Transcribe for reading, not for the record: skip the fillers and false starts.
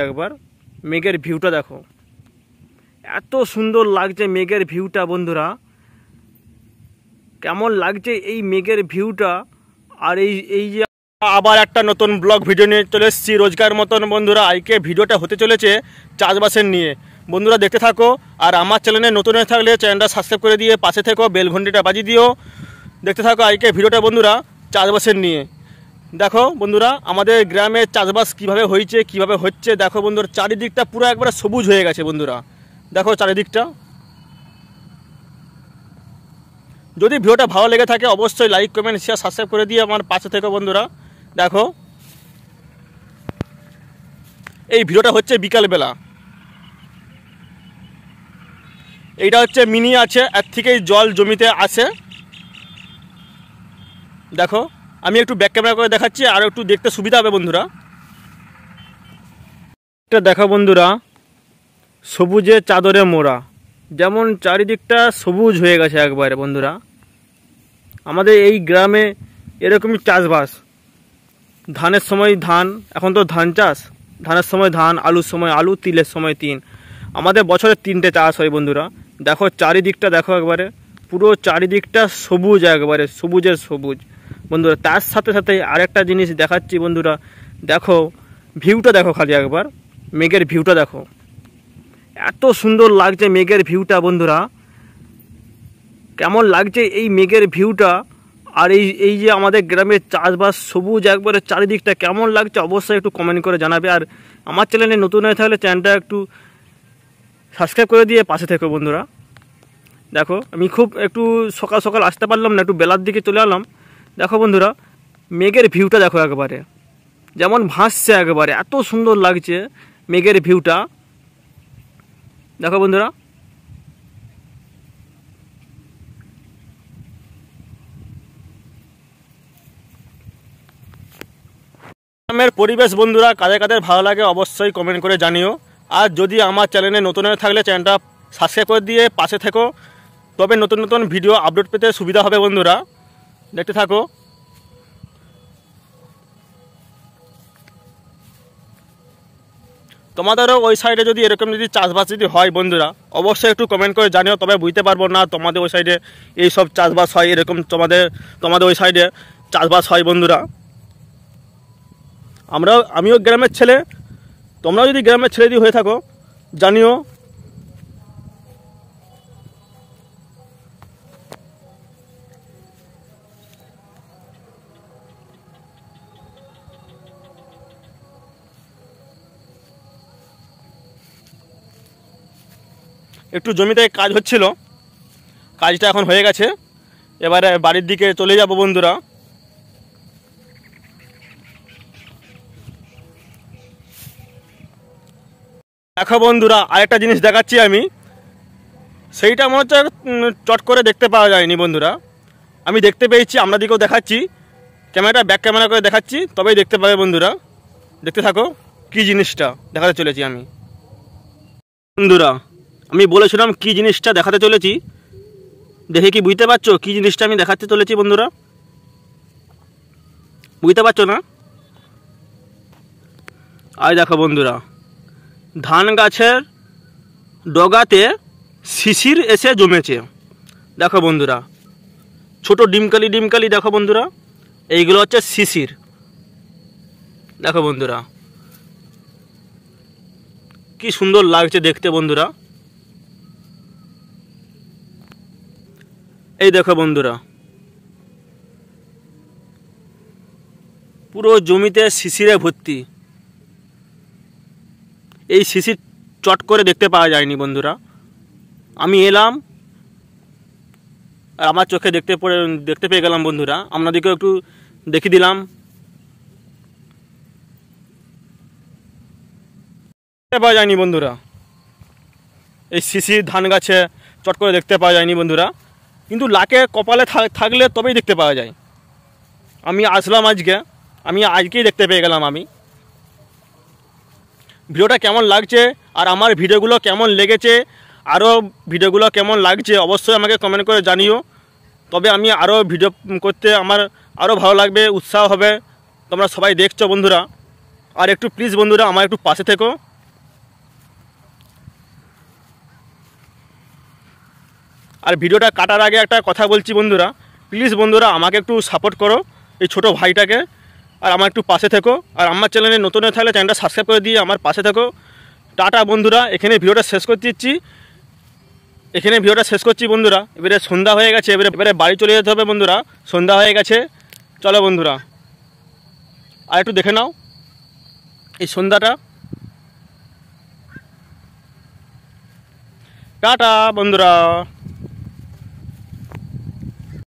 একবার মেঘের ভিউটা দেখো, এত সুন্দর লাগছে মেঘের ভিউটা। বন্ধুরা কেমন লাগছে এই মেঘের ভিউটা। আর এই যে আবার একটা নতুন ব্লগ ভিডিও নিয়ে চলে এসেছি রোজকার মতন। বন্ধুরা আজকে ভিডিওটা হতে চলেছে চাষবাসের নিয়ে। বন্ধুরা দেখতে থাকো, আর আমার চ্যানেলে নতুন হয়ে থাকলে চ্যানেলটা সাবস্ক্রাইব করে দিয়ে পাশে থেকো, বেল ঘন্টিটা বাজিয়ে দিও। দেখতে থাকো আজকে ভিডিওটা বন্ধুরা চাষবাসের নিয়ে। দেখো বন্ধুরা আমাদের গ্রামে চাষবাস কিভাবে হয়েছে, কিভাবে হচ্ছে। দেখো বন্ধুরা চারিদিকটা পুরো একবারে সবুজ হয়ে গেছে। বন্ধুরা দেখো চারিদিকটা। যদি ভিডিওটা ভালো লেগে থাকে অবশ্যই লাইক কমেন্ট শেয়ার সাবস্ক্রাইব করে দিয়ে আমার পাশে থেকো। বন্ধুরা দেখো এই ভিডিওটা হচ্ছে বিকালবেলা। এইটা হচ্ছে মিনি আছে, এর থেকেই জল জমিতে আসে। দেখো আমি একটু ব্যাক ক্যামেরা করে দেখাচ্ছি, আর একটু দেখতে সুবিধা হবে। বন্ধুরা এটা দেখো বন্ধুরা, সবুজে চাদরে মোড়া, যেমন চারিদিকটা সবুজ হয়ে গেছে একবারে। বন্ধুরা আমাদের এই গ্রামে এরকমই চাষবাস। ধানের সময় ধান, এখন তো ধান চাষ, ধানের সময় ধান, আলুর সময় আলু, তিলের সময় তিল। আমাদের বছরে 3টে চাষ হয়। বন্ধুরা দেখো চারিদিকটা দেখো একবারে, পুরো চারিদিকটা সবুজ, একবারে সবুজের সবুজ। বন্ধুরা তার সাথে সাথে আরেকটা জিনিস দেখাচ্ছি। বন্ধুরা দেখো ভিউটা দেখো, খালি একবার মেঘের ভিউটা দেখো, এত সুন্দর লাগছে মেঘের ভিউটা। বন্ধুরা কেমন লাগছে এই মেঘের ভিউটা। আর এই যে আমাদের গ্রামের চাষবাস সবুজ একবারে চারিদিকটা কেমন লাগছে অবশ্যই একটু কমেন্ট করে জানাবে। আর আমার চ্যানেলে নতুন হয়ে থাকলে চ্যানেলটা একটু সাবস্ক্রাইব করে দিয়ে পাশে থেকো। বন্ধুরা দেখো আমি খুব একটু সকাল সকাল আসতে পারলাম না, একটু বেলার দিকে চলে এলাম। দেখো বন্ধুরা মেঘের ভিউটা দেখো একবারে, যেমন ভাসছে একবারে, এত সুন্দর লাগছে মেঘের ভিউটা। দেখো বন্ধুরা গ্রামের পরিবেশ। বন্ধুরা কাদের কাদের ভালো লাগে অবশ্যই কমেন্ট করে জানিও। আর যদি আমার চ্যানেলে নতুন হয়ে থাকলে চ্যানেলটা সাবস্ক্রাইব করে দিয়ে পাশে থেকো, তবে নতুন নতুন ভিডিও আপলোড পেতে সুবিধা হবে। বন্ধুরা দেখতে থাকো। তোমাদেরও ওই সাইডে যদি এরকম যদি চাষবাস যদি হয় বন্ধুরা অবশ্যই একটু কমেন্ট করে জানিও, তবে বুঝতে পারবো না তোমাদের ওই সাইডে এই সব চাষবাস হয়, এরকম তোমাদের ওই সাইডে চাষবাস হয়। বন্ধুরা আমিও গ্রামের ছেলে, তোমরাও যদি গ্রামের ছেলে যদি হয়ে থাকো জানিও। একটু জমিতে কাজ হচ্ছিল, কাজটা এখন হয়ে গেছে, এবারে বাড়ির দিকে চলে যাব। বন্ধুরা দেখো বন্ধুরা আরেকটা জিনিস দেখাচ্ছি আমি, সেইটা মনে হচ্ছে চট করে দেখতে পাওয়া যায়নি। বন্ধুরা আমি দেখতে পেয়েছি, আমরা দিকেও দেখাচ্ছি, ক্যামেরাটা ব্যাক ক্যামেরা করে দেখাচ্ছি, তবেই দেখতে পাবে। বন্ধুরা দেখতে থাকো কি জিনিসটা দেখাতে চলেছি আমি। বন্ধুরা আমি বলেছিলাম কি জিনিসটা দেখাতে চলেছি, দেখে কি বুঝতে পারছো কি জিনিসটা আমি দেখাতে চলেছি? বন্ধুরা বুঝতে পারছো না? আজ দেখো বন্ধুরা ধান গাছের ডগাতে শিশির এসে জমেছে। দেখো বন্ধুরা ছোট ডিমকালি ডিমকালি, দেখো বন্ধুরা এইগুলো হচ্ছে শিশির। দেখো বন্ধুরা কি সুন্দর লাগছে দেখতে। বন্ধুরা এই দেখো বন্ধুরা পুরো জমিতে শিশিরে ভর্তি। এই শিশির চট করে দেখতে পাওয়া যায়নি। বন্ধুরা আমি এলাম আর আমার চোখে দেখতে পেয়ে গেলাম। বন্ধুরা আপনাদেরকেও একটু দেখিয়ে দিলাম। দেখতে পাওয়া যায়নি বন্ধুরা, এই শিশির ধান গাছে চট করে দেখতে পাওয়া যায়নি। বন্ধুরা কিন্তু লাকে কপালে থাকলে তবেই দেখতে পাওয়া যায়। আমি আসলাম আজকেই দেখতে পেয়ে গেলাম আমি। ভিডিওটা কেমন লাগছে আর আমার ভিডিওগুলো কেমন লেগেছে, আরও ভিডিওগুলো কেমন লাগছে অবশ্যই আমাকে কমেন্ট করে জানিও, তবে আমি আরও ভিডিও করতে আমার আরও ভালো লাগবে, উৎসাহ হবে। তোমরা সবাই দেখছো বন্ধুরা, আর একটু প্লিজ বন্ধুরা আমার একটু পাশে থেকো। আর ভিডিওটা কাটার আগে একটা কথা বলছি বন্ধুরা, প্লিজ বন্ধুরা আমাকে একটু সাপোর্ট করো, এই ছোটো ভাইটাকে, আর আমার একটু পাশে থেকো। আর আমার চ্যানেলে নতুন হয়ে থাকলে চ্যানেলটা সাবস্ক্রাইব করে দিয়ে আমার পাশে থেকো। টাটা বন্ধুরা, এখানে ভিডিওটা শেষ করতে দিচ্ছি, এখানে ভিডিওটা শেষ করছি বন্ধুরা। এবারে সন্ধ্যা হয়ে গেছে, এবারে বাড়ি চলে যেতে হবে বন্ধুরা, সন্ধ্যা হয়ে গেছে। চলো বন্ধুরা, আর একটু দেখে নাও এই সন্ধ্যাটা। টাটা বন্ধুরা।